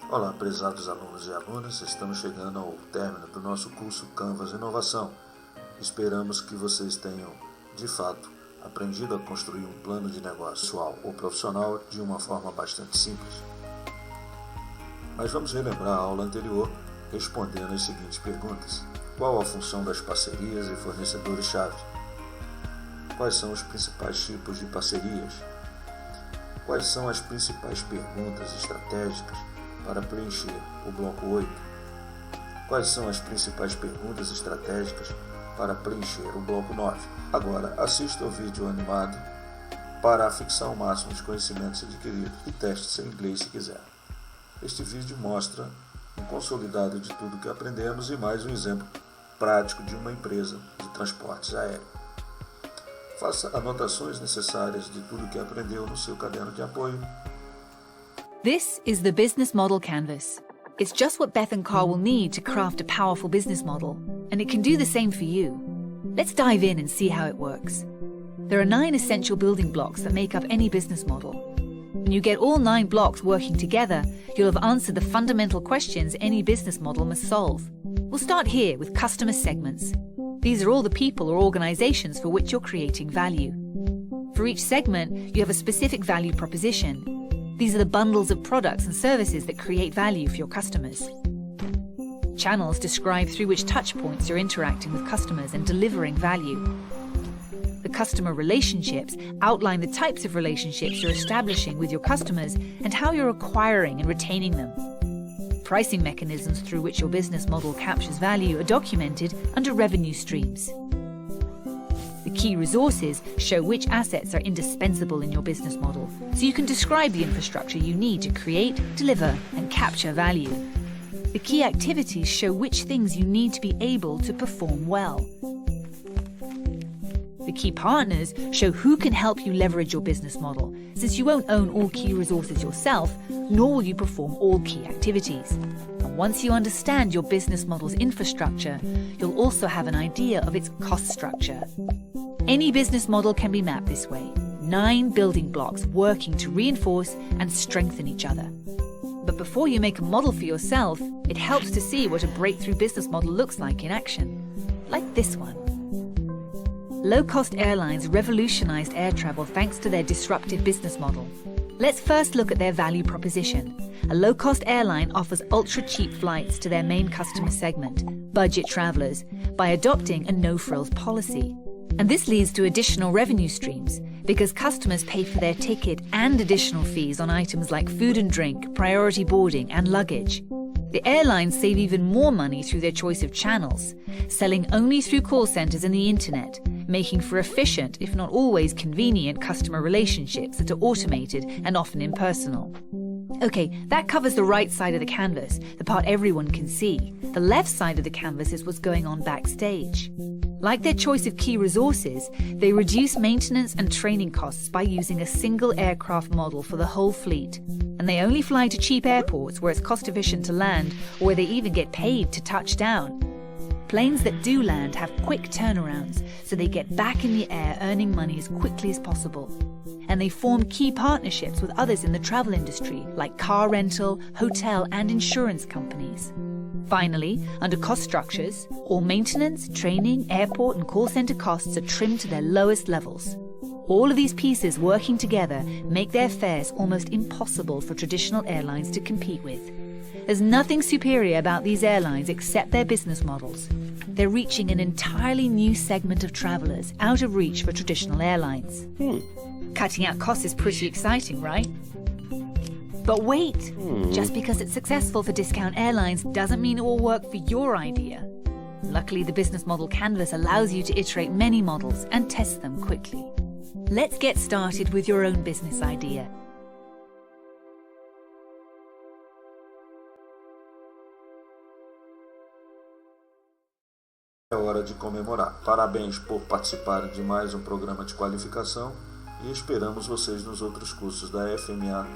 Olá, prezados alunos e alunas, estamos chegando ao término do nosso curso Canvas Inovação. Esperamos que vocês tenham, de fato, aprendido a construir um plano de negócio pessoal ou profissional de uma forma bastante simples. Mas vamos relembrar a aula anterior respondendo as seguintes perguntas. Qual a função das parcerias e fornecedores-chave? Quais são os principais tipos de parcerias? Quais são as principais perguntas estratégicas para preencher o bloco 8? Quais são as principais perguntas estratégicas para preencher o bloco 9? Agora, assista o vídeo animado para fixar o máximo de conhecimentos adquiridos e teste seu inglês se quiser. Este vídeo mostra um consolidado de tudo que aprendemos e mais um exemplo prático de uma empresa de transportes aéreos. Faça anotações necessárias de tudo que aprendeu no seu caderno de apoio. This is the business model canvas. It's just what Beth and Carl will need to craft a powerful business model, and it can do the same for you. Let's dive in and see how it works. There are 9 essential building blocks that make up any business model. When you get all 9 blocks working together, you'll have answered the fundamental questions any business model must solve. We'll start here with customer segments. These are all the people or organizations for which you're creating value. For each segment, you have a specific value proposition. These are the bundles of products and services that create value for your customers. Channels describe through which touchpoints you're interacting with customers and delivering value. The customer relationships outline the types of relationships you're establishing with your customers and how you're acquiring and retaining them. Pricing mechanisms through which your business model captures value are documented under revenue streams. The key resources show which assets are indispensable in your business model, so you can describe the infrastructure you need to create, deliver, and capture value. The key activities show which things you need to be able to perform well. The key partners show who can help you leverage your business model, since you won't own all key resources yourself, nor will you perform all key activities. And once you understand your business model's infrastructure, you'll also have an idea of its cost structure. Any business model can be mapped this way: 9 building blocks working to reinforce and strengthen each other. But before you make a model for yourself, it helps to see what a breakthrough business model looks like in action. Like this one. Low-cost airlines revolutionized air travel thanks to their disruptive business model. Let's first look at their value proposition. A low-cost airline offers ultra-cheap flights to their main customer segment, budget travelers, by adopting a no-frills policy. And this leads to additional revenue streams, because customers pay for their ticket and additional fees on items like food and drink, priority boarding, and luggage. The airlines save even more money through their choice of channels, selling only through call centers and the internet, making for efficient, if not always convenient, customer relationships that are automated and often impersonal. Okay, that covers the right side of the canvas, the part everyone can see. The left side of the canvas is what's going on backstage. Like their choice of key resources, they reduce maintenance and training costs by using a single aircraft model for the whole fleet. And they only fly to cheap airports where it's cost efficient to land, or where they even get paid to touch down. Planes that do land have quick turnarounds, so they get back in the air earning money as quickly as possible. And they form key partnerships with others in the travel industry, like car rental, hotel, and insurance companies. Finally, under cost structures, all maintenance, training, airport, and call center costs are trimmed to their lowest levels. All of these pieces working together make their fares almost impossible for traditional airlines to compete with. There's nothing superior about these airlines except their business models. They're reaching an entirely new segment of travelers out of reach for traditional airlines. Cutting out costs is pretty exciting, right? But wait! Just because it's successful for discount airlines doesn't mean it will work for your idea. Luckily, the business model canvas allows you to iterate many models and test them quickly. Let's get started with your own business idea. É hora de comemorar. Parabéns por participarem de mais um programa de qualificação e esperamos vocês nos outros cursos da FMA